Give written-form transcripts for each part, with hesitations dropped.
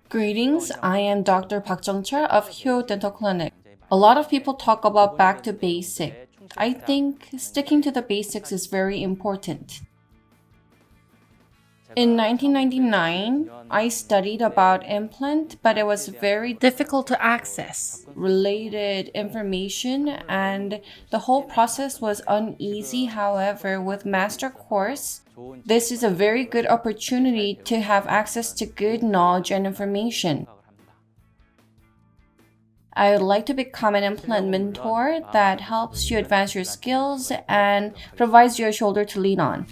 Greetings, I am Dr. Park Jung-chul of Hyo Dental Clinic. A lot of people talk about back to basic. I think sticking to the basics is very important. In 1999, I studied about implant, but it was very difficult to access related information and the whole process was uneasy. However, with master course, this is a very good opportunity to have access to good knowledge and information. I would like to become an implant mentor that helps you advance your skills and provides you a shoulder to lean on.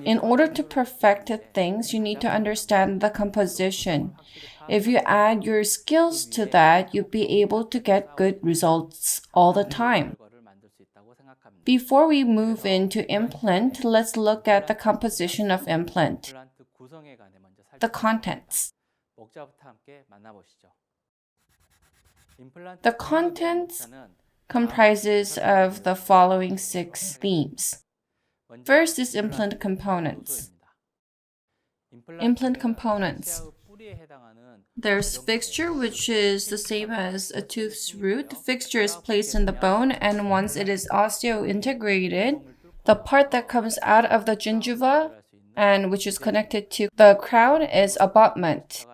In order to perfect things, you need to understand the composition. If you add your skills to that, you'll be able to get good results all the time. Before we move into implant, let's look at the composition of implant. The contents. The contents comprises of the following 6 themes. First is implant components. Implant components. There's fixture, which is the same as a tooth's root. The fixture is placed in the bone, and once it is osteo-integrated, the part that comes out of the gingiva and which is connected to the crown is abutment.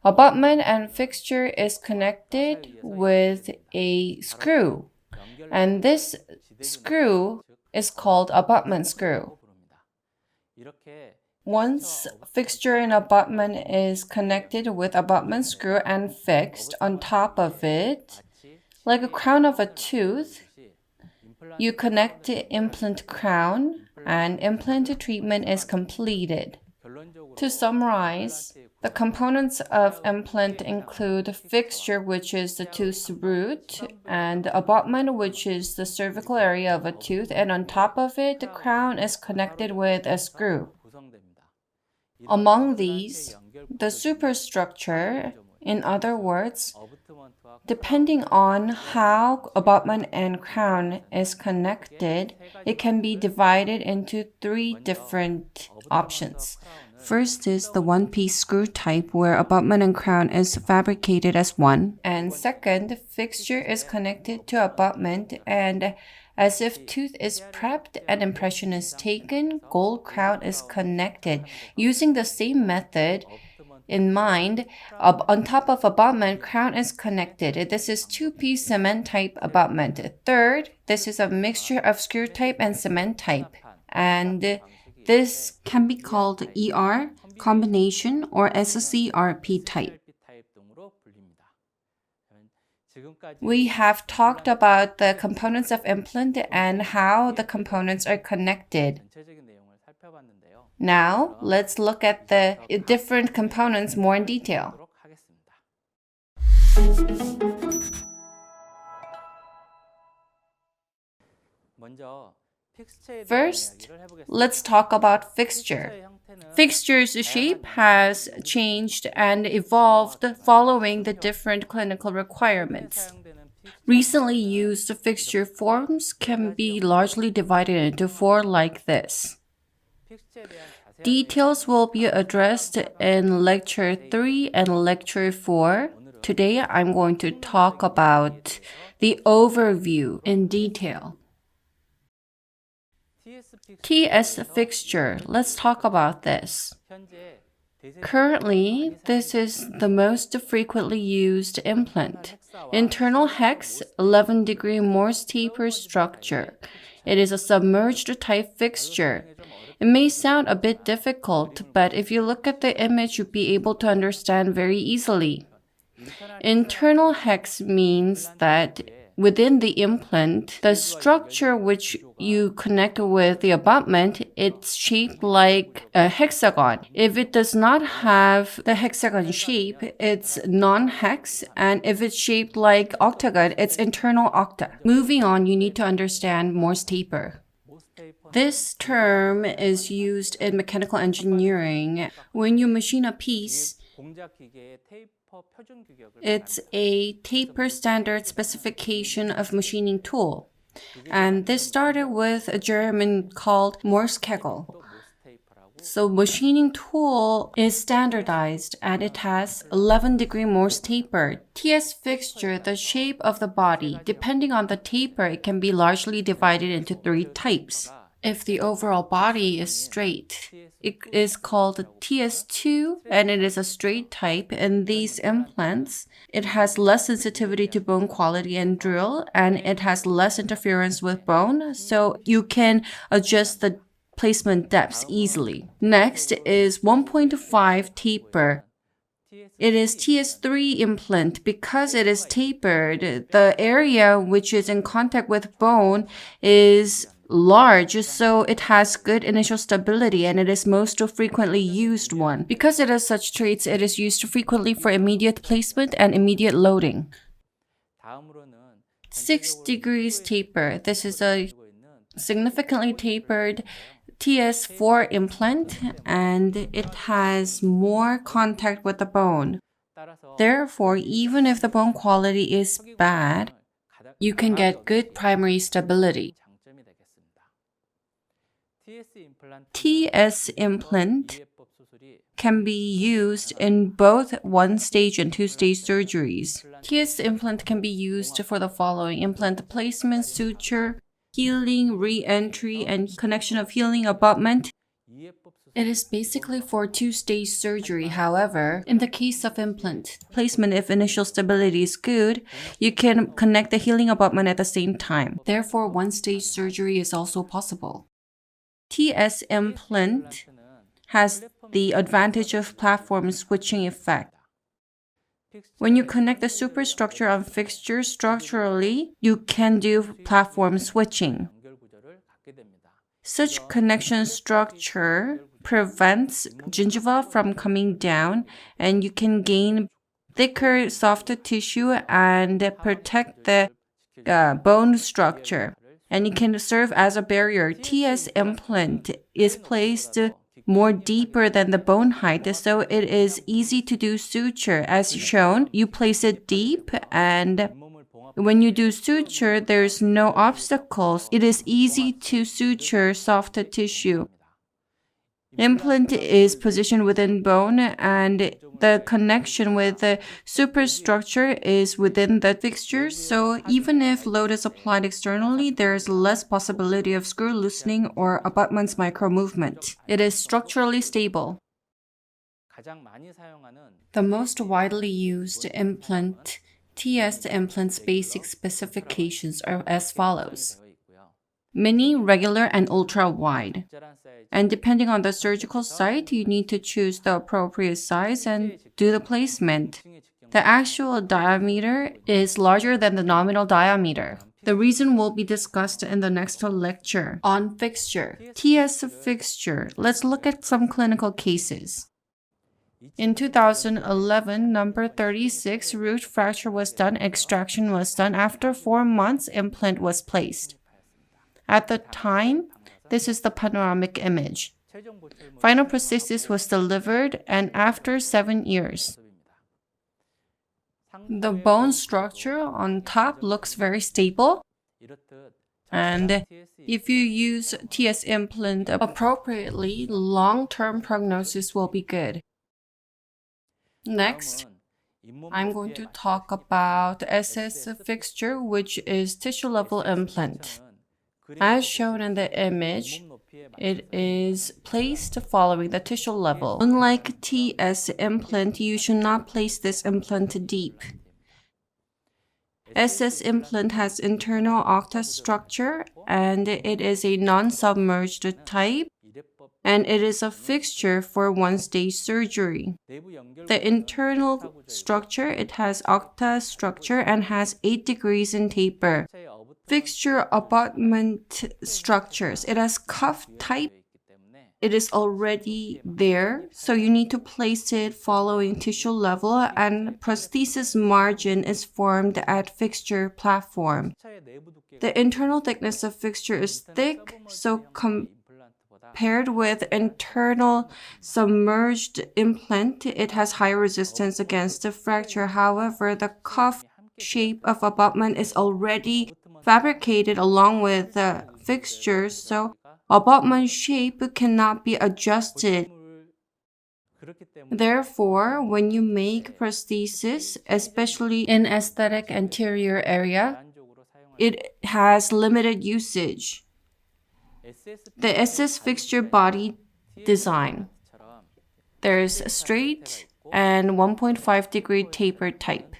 Abutment and fixture is connected with a screw, and this screw is called abutment screw. Once fixture and abutment is connected with abutment screw and fixed on top of it, like a crown of a tooth, you connect the implant crown and implant treatment is completed. To summarize, the components of implant include fixture, which is the tooth's root, and abutment, which is the cervical area of a tooth, and on top of it, the crown is connected with a screw. Among these, the superstructure, in other words, depending on how abutment and crown is connected, it can be divided into 3 different options. First is the one-piece screw type where abutment and crown is fabricated as one. And second, fixture is connected to abutment and as if tooth is prepped and impression is taken, gold crown is connected. Using the same method in mind, on top of abutment, crown is connected. This is 2-piece cement type abutment. Third, this is a mixture of screw type and cement type. And this can be called ER, combination, or SCRP type. We have talked about the components of implant and how the components are connected. Now, let's look at the different components more in detail. First, let's talk about fixture. Fixture's shape has changed and evolved following the different clinical requirements. Recently used fixture forms can be largely divided into 4 like this. Details will be addressed in Lecture 3 and Lecture 4. Today, I'm going to talk about the overview in detail. TS fixture. Let's talk about this. Currently, this is the most frequently used implant. Internal hex, 11-degree Morse taper structure. It is a submerged type fixture. It may sound a bit difficult, but if you look at the image, you'll be able to understand very easily. Internal hex means that within the implant, the structure which you connect with the abutment, it's shaped like a hexagon. If it does not have the hexagon shape, it's non-hex, and if it's shaped like octagon, it's internal octa. Moving on, you need to understand Morse taper. This term is used in mechanical engineering. When you machine a piece, it's a taper standard specification of machining tool. And this started with a German called Morskegel. So machining tool is standardized and it has 11-degree Morse taper. TS fixture, the shape of the body. Depending on the taper, it can be largely divided into 3 types. If the overall body is straight, it is called TS2 and it is a straight type. In these implants, it has less sensitivity to bone quality and drill and it has less interference with bone, so you can adjust the placement depths easily. Next is 1.5 taper. It is TS3 implant. Because it is tapered, the area which is in contact with bone is large, so it has good initial stability and it is most frequently used one. Because it has such traits, it is used frequently for immediate placement and immediate loading. 6 degrees taper. This is a significantly tapered TS4 implant and it has more contact with the bone. Therefore, even if the bone quality is bad, you can get good primary stability. TS implant can be used in both one-stage and two-stage surgeries. TS implant can be used for the following: implant placement, suture, healing, re-entry, and connection of healing abutment. It is basically for two-stage surgery. However, in the case of implant placement, if initial stability is good, you can connect the healing abutment at the same time. Therefore, one-stage surgery is also possible. TS implant has the advantage of platform switching effect. When you connect the superstructure on fixture structurally, you can do platform switching. Such connection structure prevents gingiva from coming down, and you can gain thicker, softer tissue and protect the bone structure. And it can serve as a barrier. TS implant is placed more deeper than the bone height, so it is easy to do suture. As shown, you place it deep, and when you do suture, there's no obstacles. It is easy to suture soft tissue. Implant is positioned within bone and the connection with the superstructure is within the fixture, so even if load is applied externally, there is less possibility of screw loosening or abutment's micro movement. It is structurally stable. The most widely used implant TS implant's basic specifications are as follows: mini, regular, and ultra-wide. And depending on the surgical site, you need to choose the appropriate size and do the placement. The actual diameter is larger than the nominal diameter. The reason will be discussed in the next lecture. On fixture. TS fixture. Let's look at some clinical cases. In 2011, number 36, root fracture was done, extraction was done. After 4 months, implant was placed. At the time, this is the panoramic image. Final prosthesis was delivered, and after 7 years. The bone structure on top looks very stable. And if you use TS implant appropriately, long-term prognosis will be good. Next, I'm going to talk about SS fixture, which is tissue-level implant. As shown in the image, it is placed following the tissue level. Unlike TS implant, you should not place this implant deep. SS implant has internal octa structure and it is a non-submerged type, and it is a fixture for one-stage surgery. The internal structure, it has octa structure and has 8 degrees in taper. Fixture abutment structures, it has cuff type. It is already there, so you need to place it following tissue level, and prosthesis margin is formed at fixture platform. The internal thickness of fixture is thick, so compared with internal submerged implant, it has high resistance against the fracture. However, the cuff shape of abutment is already fabricated along with the fixture, so abutment shape cannot be adjusted. Therefore, when you make prosthesis, especially in aesthetic anterior area, it has limited usage. The SS fixture body design. There's a straight and 1.5 degree taper type.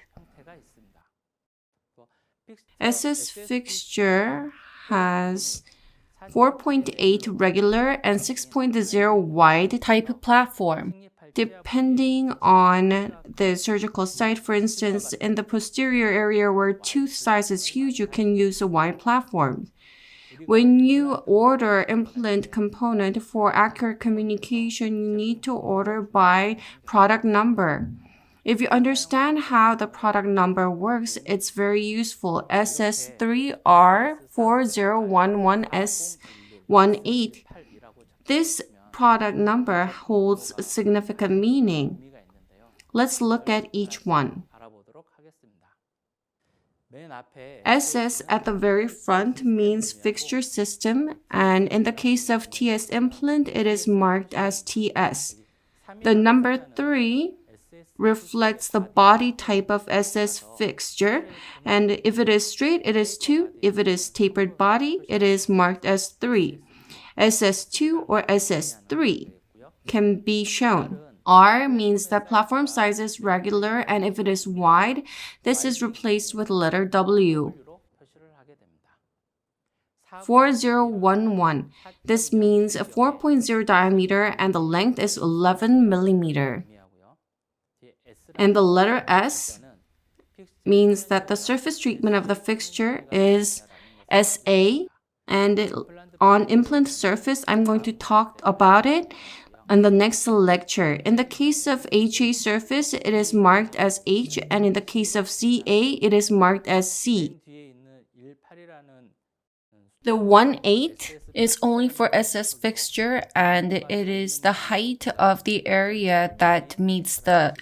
SS fixture has 4.8 regular and 6.0 wide type platform. Depending on the surgical site, for instance, in the posterior area where tooth size is huge, you can use a wide platform. When you order implant component for accurate communication, you need to order by product number. If you understand how the product number works, it's very useful. SS3R4011S18. This product number holds significant meaning. Let's look at each one. SS at the very front means fixture system, and in the case of TS implant, it is marked as TS. The number 3 reflects the body type of SS fixture, and if it is straight, it is 2. If it is tapered body, it is marked as 3. SS2 or SS3 can be shown. R means that platform size is regular, and if it is wide, this is replaced with letter W. 4011. This means a 4.0 diameter and the length is 11 millimeter. And the letter S means that the surface treatment of the fixture is SA, and on implant surface, I'm going to talk about it in the next lecture. In the case of HA surface, it is marked as H, and in the case of CA, it is marked as C. The 1/8 is only for SS fixture, and it is the height of the area that meets the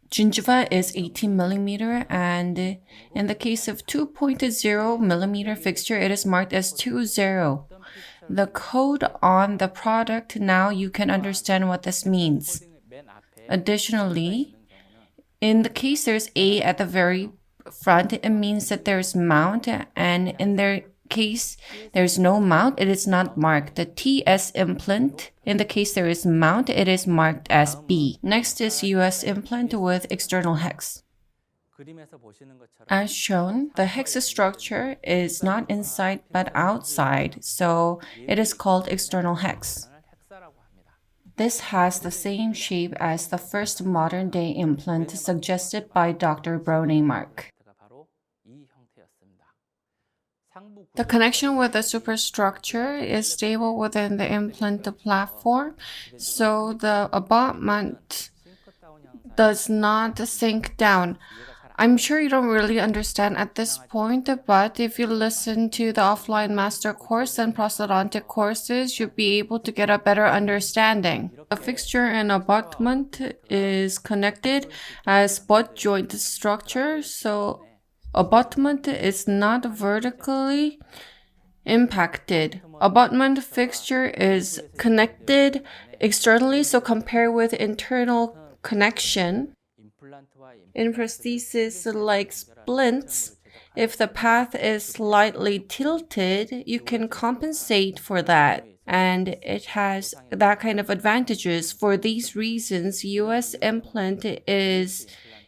gingiva is 18 millimeter, and in the case of 2.0 millimeter fixture, it is marked as 20. The code on the product, now you can understand what this means. Additionally, in the case there's A at the very front, it means that there's mount, and in their case there's no mount, it is not marked. The TS implant, in the case there is mount, it is marked as B. Next is US implant with external hex. As shown, the hex structure is not inside but outside, so it is called external hex. This has the same shape as the first modern-day implant suggested by Dr. Bronemark. The connection with the superstructure is stable within the implant platform, so the abutment does not sink down. I'm sure you don't really understand at this point, but if you listen to the offline master course and prosthodontic courses, you'll be able to get a better understanding. The fixture and abutment is connected as butt joint structure, so abutment is not vertically impacted. Abutment fixture is connected externally, so compare with internal connection. In prosthesis like splints, if the path is slightly tilted, you can compensate for that, and it has that kind of advantages. For these reasons, US implant is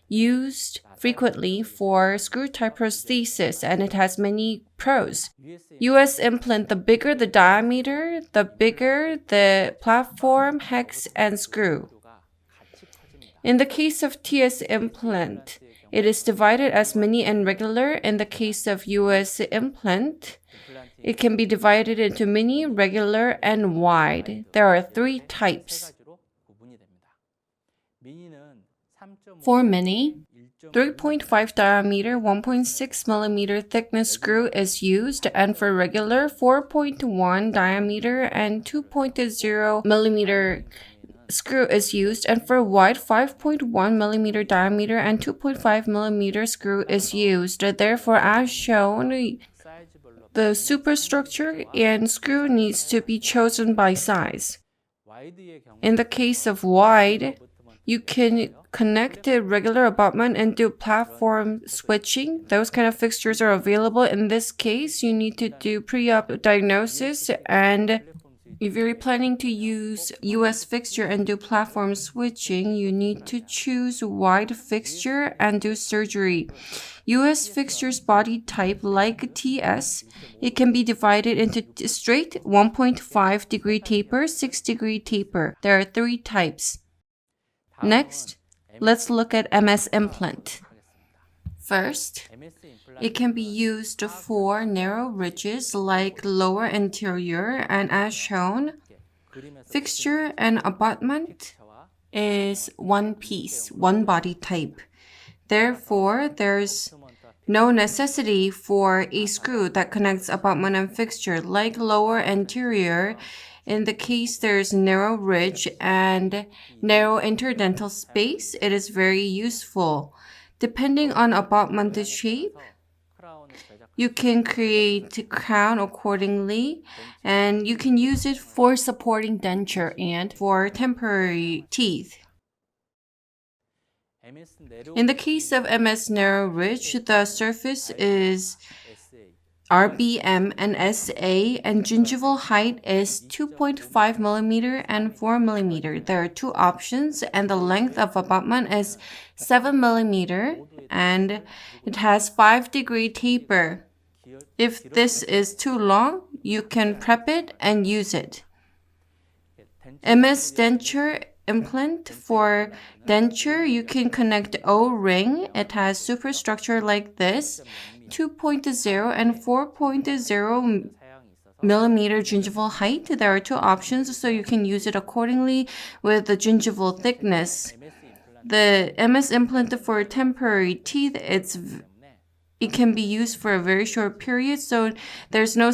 used frequently for screw-type prosthesis, and it has many pros. US implant, the bigger the diameter, the bigger the platform, hex, and screw. In the case of TS implant, it is divided as mini and regular. In the case of US implant, it can be divided into mini, regular, and wide. There are 3 types. For mini, 3.5 diameter, 1.6 millimeter thickness screw is used, and for regular, 4.1 diameter and 2.0 millimeter screw is used, and for wide, 5.1 millimeter diameter and 2.5 millimeter screw is used. Therefore, as shown, The superstructure and screw needs to be chosen by size. In the case of wide, you can connect a regular abutment and do platform switching. Those kind of fixtures are available. In this case, you need to do pre-op diagnosis, and if you're planning to use US fixture and do platform switching, you need to choose wide fixture and do surgery. US fixture's body type, like TS, it can be divided into straight 1.5 degree taper, 6 degree taper. There are 3 types. Next, let's look at MS implant. First, it can be used for narrow ridges like lower anterior, and as shown, fixture and abutment is one piece, one body type. Therefore, there's no necessity for a screw that connects abutment and fixture like lower anterior. In the case there's narrow ridge and narrow interdental space, it is very useful. Depending on abutment shape, you can create crown accordingly, and you can use it for supporting denture and for temporary teeth. In the case of MS narrow ridge, the surface is RBM and SA, and gingival height is 2.5 millimeter and 4 millimeter. There are 2 options, and the length of abutment is 7 millimeter, and it has 5 degree taper. If this is too long, you can prep it and use it. MS denture implant. For denture, you can connect O-ring. It has superstructure like this, 2.0 and 4.0 millimeter gingival height. There are 2 options, so you can use it accordingly with the gingival thickness. The MS implant for temporary teeth, it can be used for a very short period, so there's no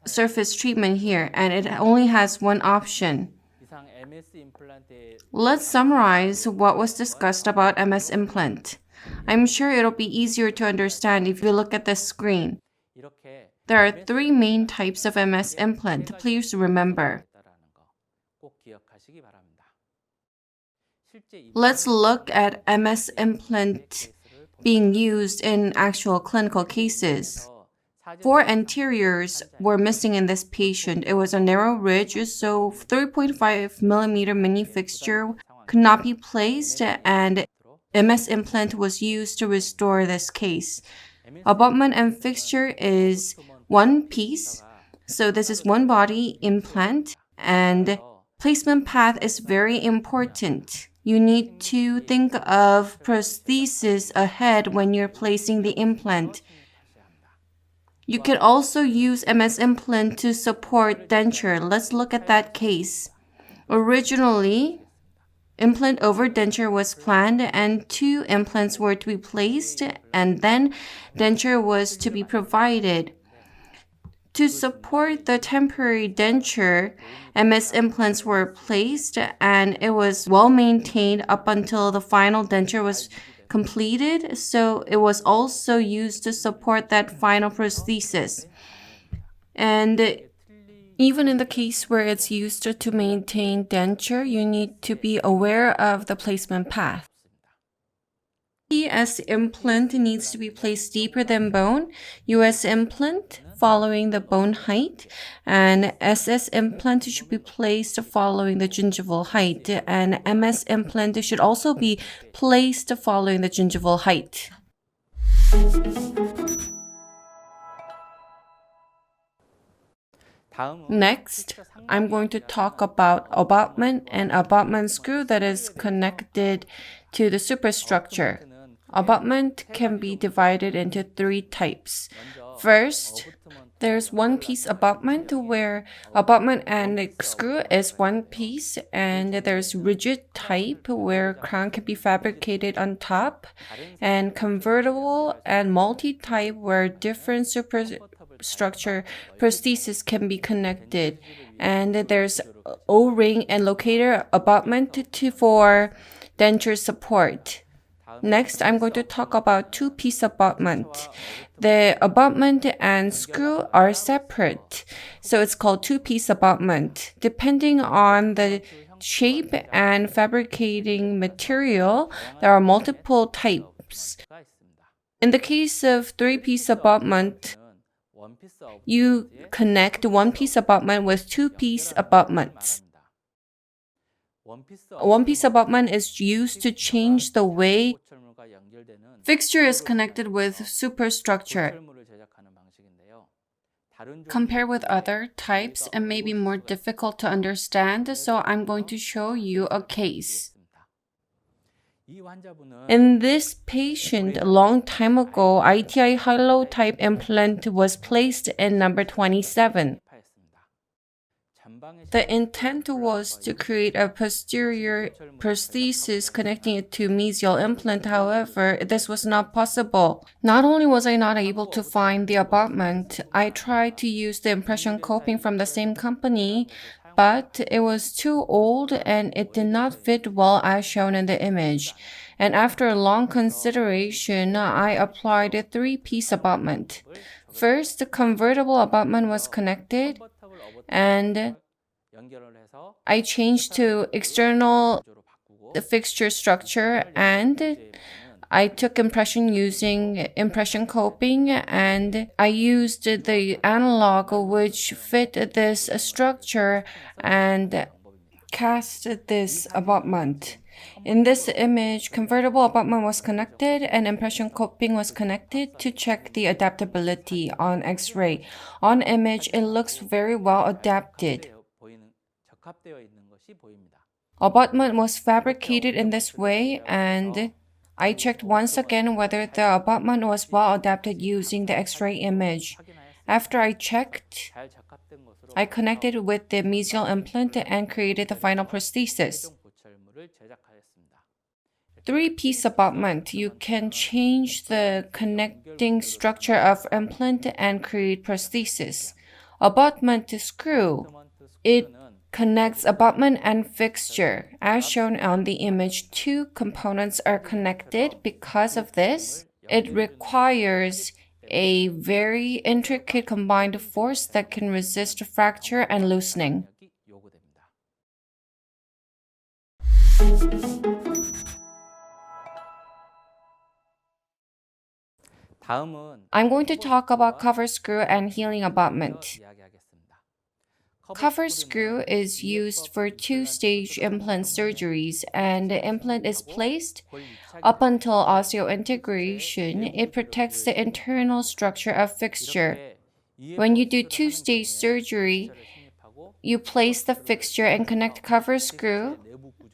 surface treatment here, and it only has one option. Let's summarize what was discussed about MS implant. I'm sure it'll be easier to understand if you look at the screen. There are 3 main types of MS implant. Please remember. Let's look at MS implant being used in actual clinical cases. 4 anteriors were missing in this patient. It was a narrow ridge, so 3.5 millimeter mini fixture could not be placed, and MS implant was used to restore this case. Abutment and fixture is one piece, so this is one body implant, and placement path is very important. You need to think of prosthesis ahead when you're placing the implant. You can also use MS implant to support denture. Let's look at that case. Originally, implant over denture was planned, and 2 implants were to be placed, and then denture was to be provided. To support the temporary denture, MS implants were placed, and it was well maintained up until the final denture was completed, so it was also used to support that final prosthesis. And even in the case where it's used to maintain denture, you need to be aware of the placement path. TS implant needs to be placed deeper than bone, US implant following the bone height, and SS implant should be placed following the gingival height, and MS implant should also be placed following the gingival height. Next, I'm going to talk about abutment and abutment screw that is connected to the superstructure. Abutment can be divided into 3 types. First, there's one piece abutment where abutment and screw is one piece, and there's rigid type where crown can be fabricated on top, and convertible and multi-type where different superstructure prosthesis can be connected. And there's O-ring and locator abutment for denture support. Next, I'm going to talk about two-piece abutment. The abutment and screw are separate, so it's called two-piece abutment. Depending on the shape and fabricating material, there are multiple types. In the case of three-piece abutment, you connect one-piece abutment with two-piece abutments. One-piece abutment is used to change the way fixture is connected with superstructure. Compared with other types, it may be more difficult to understand, so I'm going to show you a case. In this patient, a long time ago, ITI hollow type implant was placed in number 27. The intent was to create a posterior prosthesis connecting it to mesial implant. However, this was not possible. Not only was I not able to find the abutment, I tried to use the impression coping from the same company, but it was too old and it did not fit well as shown in the image. And after a long consideration, I applied a three-piece abutment. First, the convertible abutment was connected, and I changed to external fixture structure, and I took impression using impression coping, and I used the analog which fit this structure and cast this abutment. In this image, convertible abutment was connected and impression coping was connected to check the adaptability on X-ray. On image, it looks very well adapted. Abutment was fabricated in this way, and I checked once again whether the abutment was well adapted using the X-ray image. After I checked, I connected with the mesial implant and created the final prosthesis. Three-piece abutment, you can change the connecting structure of implant and create prosthesis. Abutment to screw, it connects abutment and fixture. As shown on the image, two components are connected. Because of this, it requires a very intricate combined force that can resist fracture and loosening. I'm going to talk about cover screw and healing abutment. Cover screw is used for two-stage implant surgeries, and the implant is placed up until osseointegration. It protects the internal structure of fixture. When you do two-stage surgery, you place the fixture and connect cover screw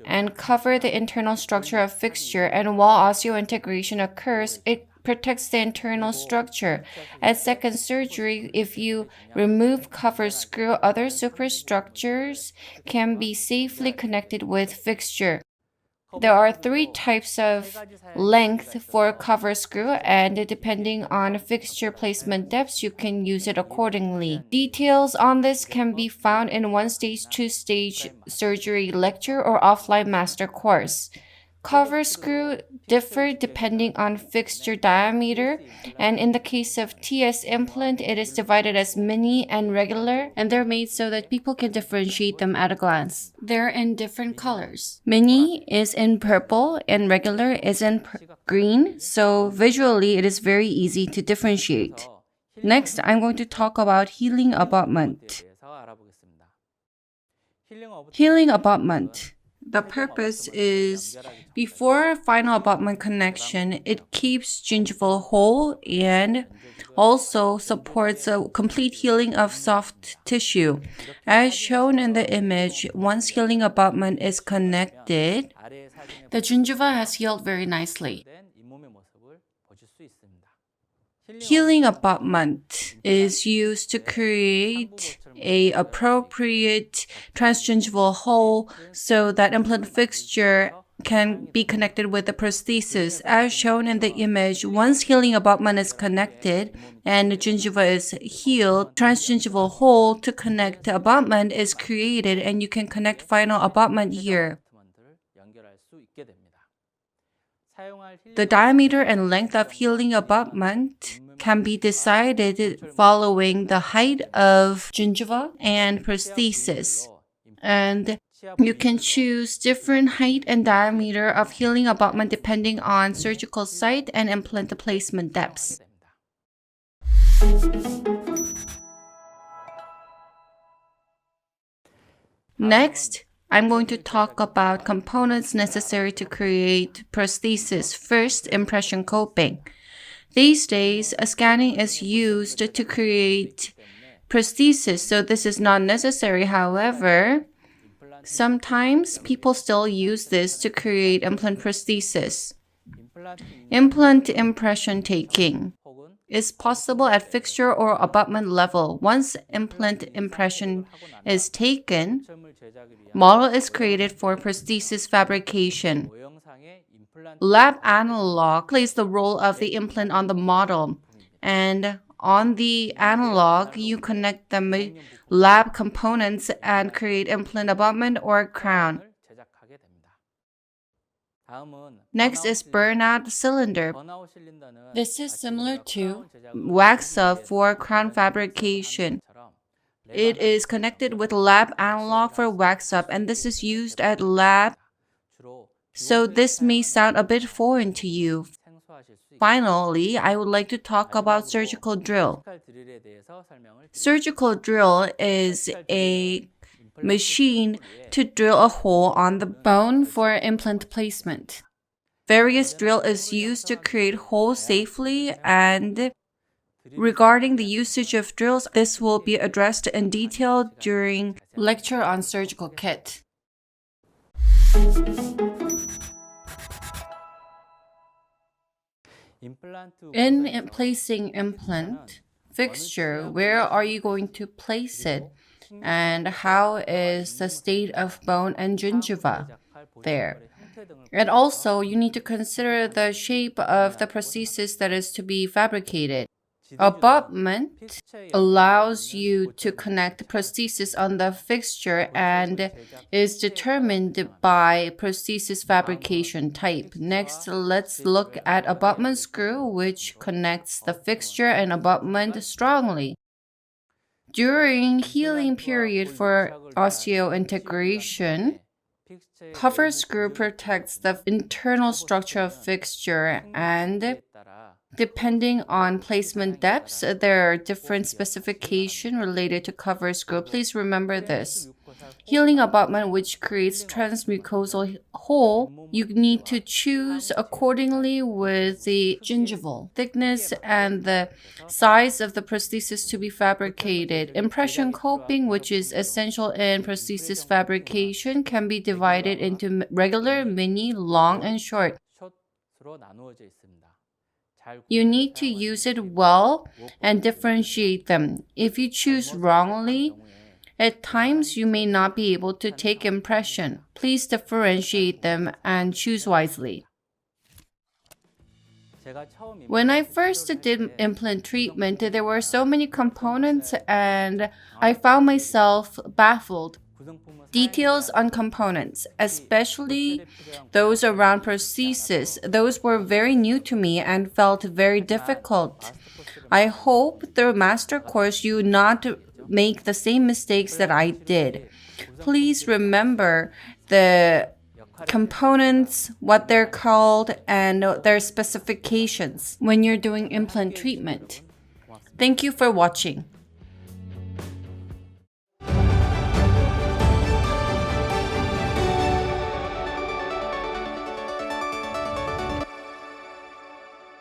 and cover the internal structure of fixture, and while osseointegration occurs, it protects the internal structure. At second surgery, if you remove cover screw, other superstructures can be safely connected with fixture. There are three types of length for cover screw, and depending on fixture placement depths, you can use it accordingly. Details on this can be found in one-stage, two-stage surgery lecture or offline master course. Cover screw differ depending on fixture diameter, and in the case of TS implant, it is divided as mini and regular, and they're made so that people can differentiate them at a glance. They're in different colors. Mini is in purple and regular is in green, so visually it is very easy to differentiate. Next, I'm going to talk about healing abutment. Healing abutment. The purpose is, before final abutment connection, it keeps gingival whole and also supports a complete healing of soft tissue. As shown in the image, once healing abutment is connected, the gingiva has healed very nicely. Healing abutment is used to create an appropriate transgingival hole so that implant fixture can be connected with the prosthesis. As shown in the image, once healing abutment is connected and the gingiva is healed, transgingival hole to connect the abutment is created, and you can connect final abutment here. The diameter and length of healing abutment can be decided following the height of gingiva and prosthesis. And you can choose different height and diameter of healing abutment depending on surgical site and implant placement depths. Next, I'm going to talk about components necessary to create prosthesis. First, impression coping. These days, scanning is used to create prosthesis, so this is not necessary. However, sometimes people still use this to create implant prosthesis. Implant impression taking is possible at fixture or abutment level. Once implant impression is taken, model is created for prosthesis fabrication. Lab analog plays the role of the implant on the model, and on the analog, you connect the lab components and create implant abutment or crown. Next is burnout cylinder. This is similar to wax up for crown fabrication. It is connected with lab analog for wax up, and this is used at lab, so this may sound a bit foreign to you. Finally, I would like to talk about surgical drill. Surgical drill is a machine to drill a hole on the bone for implant placement. Various drill is used to create holes safely, and regarding the usage of drills, this will be addressed in detail during lecture on surgical kit. In placing implant fixture, where are you going to place it? And how is the state of bone and gingiva there? And also, you need to consider the shape of the prosthesis that is to be fabricated. Abutment allows you to connect the prosthesis on the fixture and is determined by prosthesis fabrication type. Next, let's look at abutment screw, which connects the fixture and abutment strongly. During healing period for osseointegration, cover screw protects the internal structure of fixture, and depending on placement depths, there are different specifications related to cover screw. Please remember this. Healing abutment, which creates transmucosal hole, you need to choose accordingly with the gingival thickness and the size of the prosthesis to be fabricated. Impression coping, which is essential in prosthesis fabrication, can be divided into regular, mini, long, and short. You need to use it well and differentiate them. If you choose wrongly, at times you may not be able to take impression. Please differentiate them and choose wisely. When I first did implant treatment, there were so many components and I found myself baffled. Details on components, especially those around prosthesis, those were very new to me and felt very difficult. I hope through master course you not make the same mistakes that I did. Please remember the components, what they're called, and their specifications when you're doing implant treatment. Thank you for watching.